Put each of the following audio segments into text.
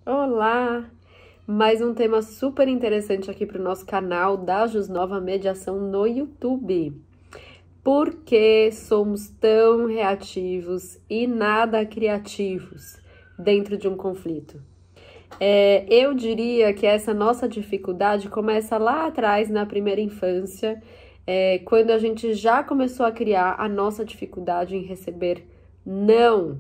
Olá! Mais um tema super interessante aqui para o nosso canal da Jusnova Mediação no YouTube. Por que somos tão reativos e nada criativos dentro de um conflito? Eu diria que essa nossa dificuldade começa lá atrás, na primeira infância, quando a gente já começou a criar a nossa dificuldade em receber não.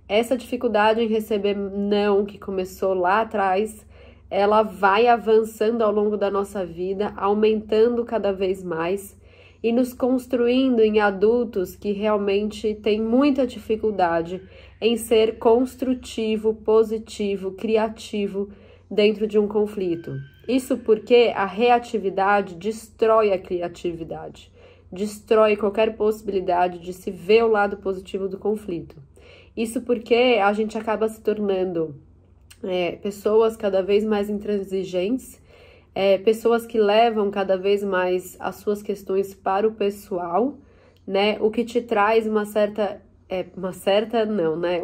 Essa dificuldade em receber não, que começou lá atrás, ela vai avançando ao longo da nossa vida, aumentando cada vez mais e nos construindo em adultos que realmente têm muita dificuldade em ser construtivo, positivo, criativo dentro de um conflito. Isso porque a reatividade destrói a criatividade, destrói qualquer possibilidade de se ver o lado positivo do conflito. Isso porque a gente acaba se tornando pessoas cada vez mais intransigentes, pessoas que levam cada vez mais as suas questões para o pessoal, né? O que te traz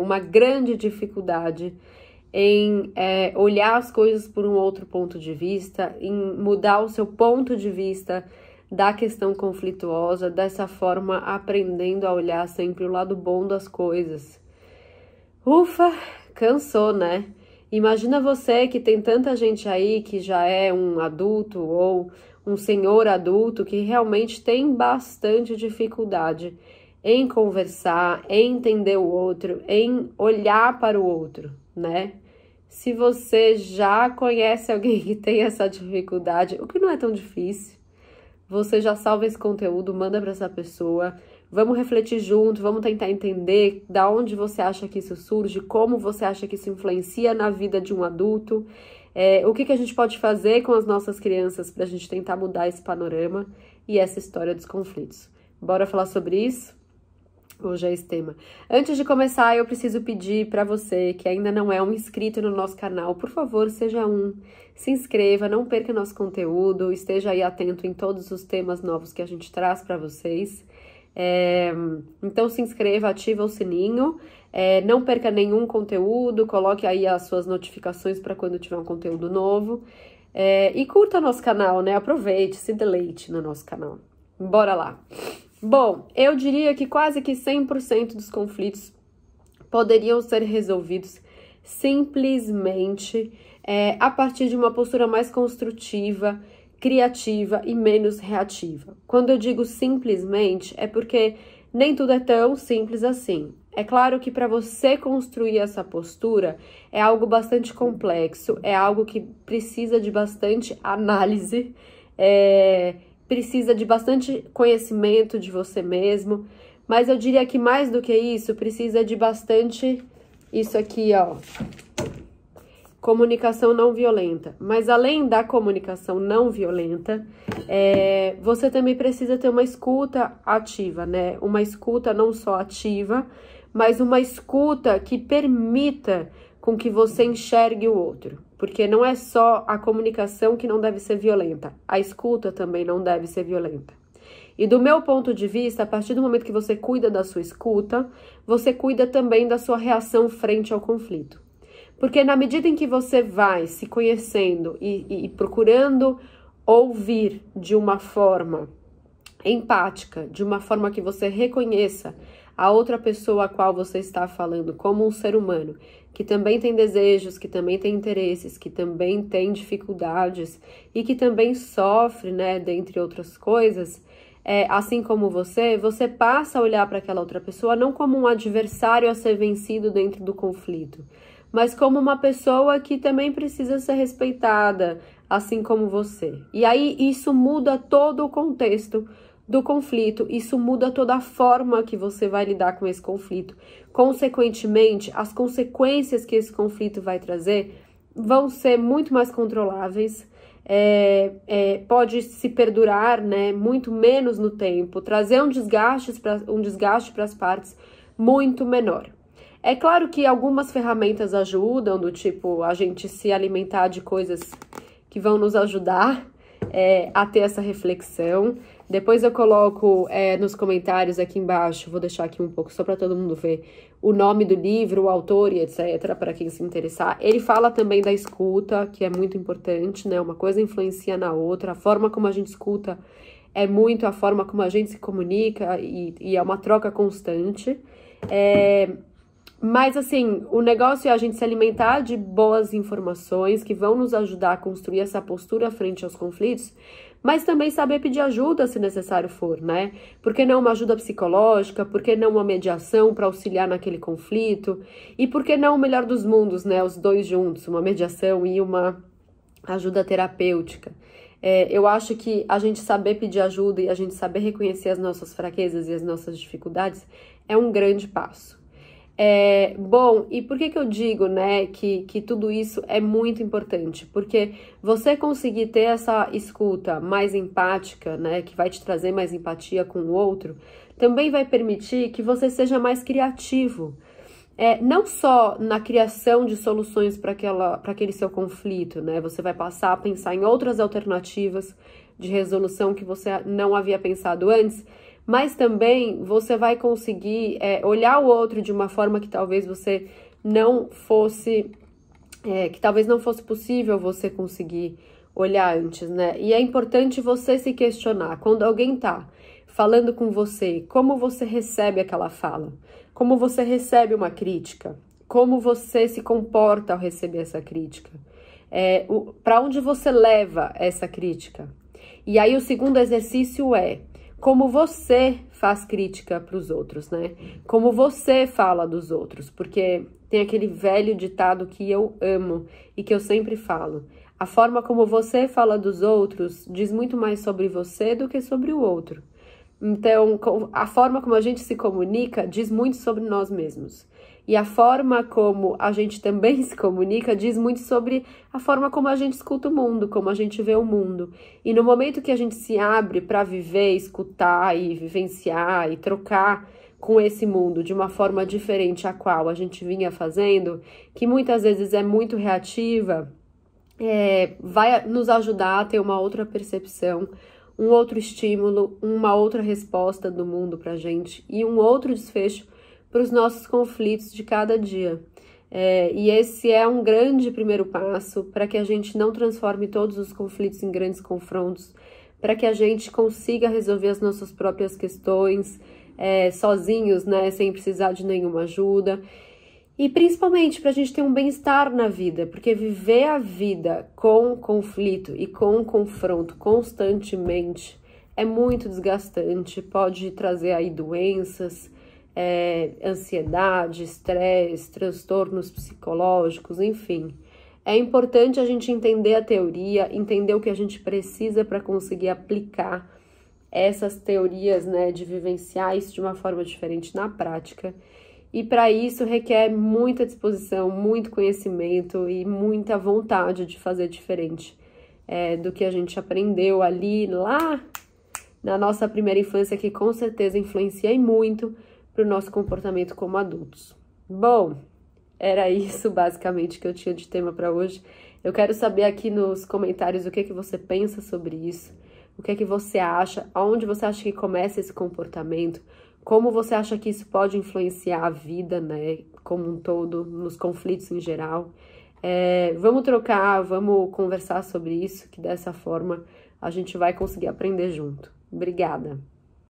uma grande dificuldade em olhar as coisas por um outro ponto de vista, em mudar o seu ponto de vista da questão conflituosa, dessa forma aprendendo a olhar sempre o lado bom das coisas. Ufa, cansou, né? Imagina você que tem tanta gente aí que já é um adulto ou um senhor adulto que realmente tem bastante dificuldade em conversar, em entender o outro, em olhar para o outro, né? Se você já conhece alguém que tem essa dificuldade, o que não é tão difícil, você já salva esse conteúdo, manda para essa pessoa. Vamos refletir junto, vamos tentar entender da onde você acha que isso surge, como você acha que isso influencia na vida de um adulto, o que a gente pode fazer com as nossas crianças para a gente tentar mudar esse panorama e essa história dos conflitos. Bora falar sobre isso? Hoje é esse tema. Antes de começar, eu preciso pedir para você que ainda não é um inscrito no nosso canal, por favor, seja um. Se inscreva, não perca nosso conteúdo, esteja aí atento em todos os temas novos que a gente traz para vocês. Então se inscreva, ativa o sininho, não perca nenhum conteúdo, coloque aí as suas notificações para quando tiver um conteúdo novo. E curta nosso canal, né? Aproveite, se deleite no nosso canal. Bora lá! Bom, eu diria que quase que 100% dos conflitos poderiam ser resolvidos simplesmente a partir de uma postura mais construtiva, criativa e menos reativa. Quando eu digo simplesmente, é porque nem tudo é tão simples assim. É claro que para você construir essa postura é algo bastante complexo, é algo que precisa de bastante análise, precisa de bastante conhecimento de você mesmo, mas eu diria que mais do que isso, precisa de bastante isso aqui, ó. Comunicação não violenta. Mas além da comunicação não violenta, você também precisa ter uma escuta ativa, né? Uma escuta não só ativa, mas uma escuta que permita com que você enxergue o outro. Porque não é só a comunicação que não deve ser violenta, a escuta também não deve ser violenta. E do meu ponto de vista, a partir do momento que você cuida da sua escuta, você cuida também da sua reação frente ao conflito. Porque na medida em que você vai se conhecendo e procurando ouvir de uma forma empática, de uma forma que você reconheça a outra pessoa a qual você está falando como um ser humano, que também tem desejos, que também tem interesses, que também tem dificuldades e que também sofre, né, dentre outras coisas, assim como você passa a olhar para aquela outra pessoa não como um adversário a ser vencido dentro do conflito, mas como uma pessoa que também precisa ser respeitada, assim como você. E aí isso muda todo o contexto do conflito, isso muda toda a forma que você vai lidar com esse conflito. Consequentemente, as consequências que esse conflito vai trazer vão ser muito mais controláveis, pode se perdurar, né, muito menos no tempo, trazer um desgaste para as partes muito menor. É claro que algumas ferramentas ajudam, do tipo a gente se alimentar de coisas que vão nos ajudar a ter essa reflexão. Depois eu coloco nos comentários aqui embaixo, vou deixar aqui um pouco só para todo mundo ver o nome do livro, o autor e etc, para quem se interessar. Ele fala também da escuta, que é muito importante, né? Uma coisa influencia na outra, a forma como a gente escuta é muito a forma como a gente se comunica e é uma troca constante. Mas, assim, o negócio é a gente se alimentar de boas informações que vão nos ajudar a construir essa postura frente aos conflitos, mas também saber pedir ajuda se necessário for, né? Por que não uma ajuda psicológica? Por que não uma mediação para auxiliar naquele conflito? E por que não o melhor dos mundos, né? Os dois juntos, uma mediação e uma ajuda terapêutica. Eu acho que a gente saber pedir ajuda e a gente saber reconhecer as nossas fraquezas e as nossas dificuldades é um grande passo. Bom, e por que eu digo, né, que tudo isso é muito importante? Porque você conseguir ter essa escuta mais empática, né, que vai te trazer mais empatia com o outro, também vai permitir que você seja mais criativo. Não só na criação de soluções para aquele seu conflito, né? Você vai passar a pensar em outras alternativas de resolução que você não havia pensado antes, mas também você vai conseguir olhar o outro de uma forma que talvez você não fosse, que talvez não fosse possível você conseguir olhar antes, né? E é importante você se questionar, quando alguém tá falando com você, como você recebe aquela fala, como você recebe uma crítica, como você se comporta ao receber essa crítica, para onde você leva essa crítica. E aí o segundo exercício é como você faz crítica para os outros, né? Como você fala dos outros, porque tem aquele velho ditado que eu amo e que eu sempre falo. A forma como você fala dos outros diz muito mais sobre você do que sobre o outro. Então, a forma como a gente se comunica diz muito sobre nós mesmos. E a forma como a gente também se comunica diz muito sobre a forma como a gente escuta o mundo, como a gente vê o mundo. E no momento que a gente se abre para viver, escutar e vivenciar e trocar com esse mundo de uma forma diferente a qual a gente vinha fazendo, que muitas vezes é muito reativa, vai nos ajudar a ter uma outra percepção, um outro estímulo, uma outra resposta do mundo pra gente e um outro desfecho para os nossos conflitos de cada dia. E esse é um grande primeiro passo para que a gente não transforme todos os conflitos em grandes confrontos, para que a gente consiga resolver as nossas próprias questões sozinhos, né, sem precisar de nenhuma ajuda. E principalmente para a gente ter um bem-estar na vida, porque viver a vida com conflito e com confronto constantemente é muito desgastante, pode trazer aí doenças, ansiedade, estresse, transtornos psicológicos, enfim. É importante a gente entender a teoria, entender o que a gente precisa para conseguir aplicar essas teorias, né, de vivenciar isso de uma forma diferente na prática. E para isso requer muita disposição, muito conhecimento e muita vontade de fazer diferente do que a gente aprendeu ali, lá na nossa primeira infância, que com certeza influencia e muito para o nosso comportamento como adultos. Bom, era isso basicamente que eu tinha de tema para hoje. Eu quero saber aqui nos comentários o que você pensa sobre isso, o que você acha, aonde você acha que começa esse comportamento, como você acha que isso pode influenciar a vida, né, como um todo, nos conflitos em geral. Vamos trocar, vamos conversar sobre isso, que dessa forma a gente vai conseguir aprender junto. Obrigada!